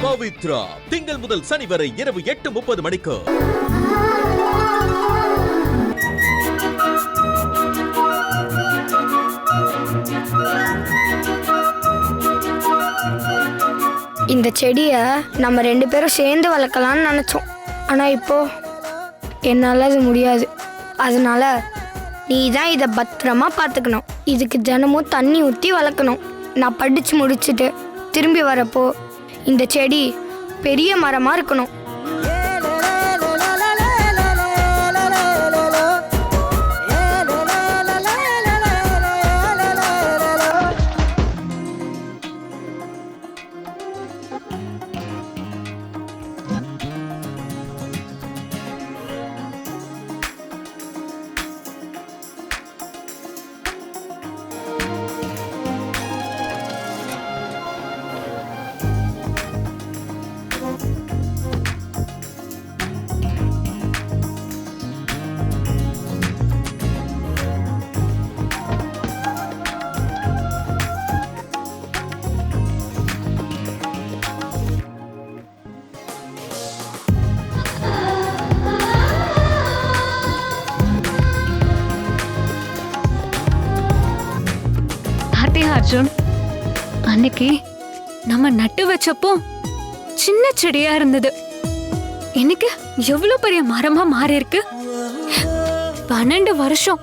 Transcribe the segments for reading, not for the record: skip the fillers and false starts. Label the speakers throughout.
Speaker 1: பவித்ரா திங்கள் முதல் சனி வரை இரவு 8:30 மணிக்கு.
Speaker 2: இந்த செடியை நம்ம 2 பேரும் சேர்ந்து வளர்க்கலாம்னு நினச்சோம். ஆனால் இப்போ என்னால் அது முடியாது. அதனால நீ தான் இதை பத்திரமா பார்த்துக்கணும். இதுக்கு தினமும் தண்ணி ஊற்றி வளர்க்கணும். நான் படித்து முடிச்சுட்டு திரும்பி வரப்போ இந்த செடி பெரிய மரமாக இருக்கணும்.
Speaker 3: அர்ஜுன், அன்னைக்கு நம்ம நட்டு வச்சப்போ சின்ன செடியா இருந்தது. இன்னைக்கு எவ்வளவு பெரிய மரமா மாறி இருக்கு. 12 வருஷம்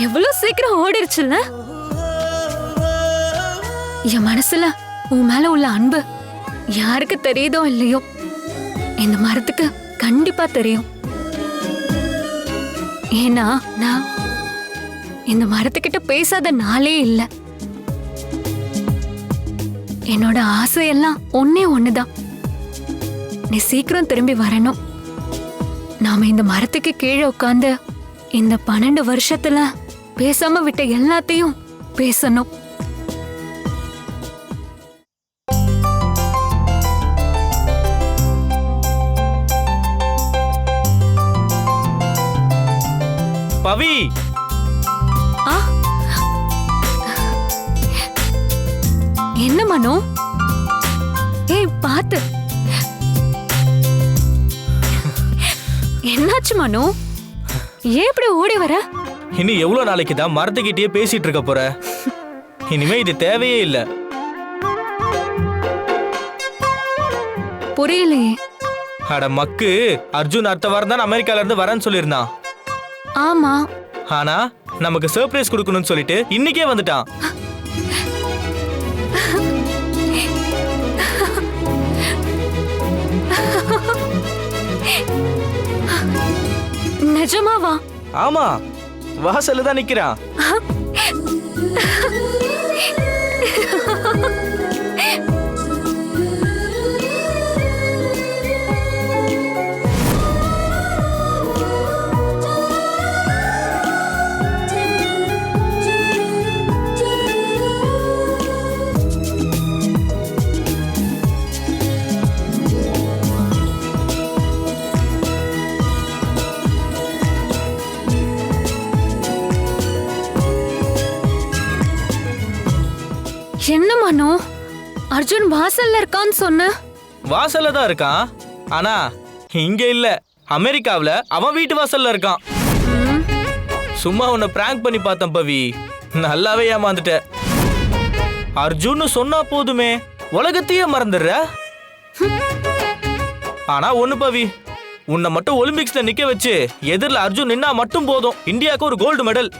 Speaker 3: எவ்வளவு சீக்கிரம் ஓடிருச்சுல்ல. என் மனசுல உன் மேல உள்ள அன்பு யாருக்கு தெரியுதோ இல்லையோ, இந்த மரத்துக்கு கண்டிப்பா தெரியும். ஏன்னா நான் இந்த மரத்துக்கிட்ட பேசாத நாளே இல்லை. என்னோட ஆசையெல்லாம் ஒன்னே ஒண்ணுதான், நீ சீக்கிரம் திரும்பி வரணும். நாம இந்த மரத்துக்கு கீழே உட்கார்ந்து இந்த 12 வருஷத்துல பேசாம விட்ட எல்லாத்தையும் பேசணும்.
Speaker 4: பவி,
Speaker 3: என்ன மனோ? ஏய் பாத்து, என்னாச்சு மனோ? ஏன் இப்படி ஓடி வர?
Speaker 4: இனி எவ்வளவு நாளைக்கு தான் மரத்துக்கிட்டே பேசிட்டு இருக்க போற? இனிமே இது தேவையே இல்ல.
Speaker 3: புரியலையே.
Speaker 4: அட மக்கு, அர்ஜுன் அடுத்த வாரம் தான் அமெரிக்கால இருந்து வரேன்னு சொல்லியிருந்தான்.
Speaker 3: ஆமா,
Speaker 4: ஆனா நமக்கு சர்ப்ரைஸ் கொடுக்கணும்னு சொல்லிட்டு இன்னைக்கே வந்துட்டான்.
Speaker 3: நிஜமாவா?
Speaker 4: ஆமா, வாசல்ல தான் நிக்கிறான்.
Speaker 3: என்ன மனோ, அர்ஜுன் வாசல்ல இருக்கான்னு சொன்ன?
Speaker 4: வாசல்ல தான் இருக்கான், ஆனா இங்க இல்ல, அமெரிக்காவுல அவன் வீட்டு வாசல்ல இருக்கான். சும்மா உன்னை பிராங்க் பண்ணி பார்த்தேன் பவி, நல்லாவே ஏமாந்துட்ட. அர்ஜுன்னு சொன்னா போதுமே உலகத்தையே மறந்துடுற. ஆனா ஒண்ணு பவி, உன்னை மட்டும் ஒலிம்பிக்ஸ்ல நிக்க வச்சு எதிரில் அர்ஜுன் நின்னா மட்டும் போதும், இந்தியாவுக்கு ஒரு கோல்டு மெடல்.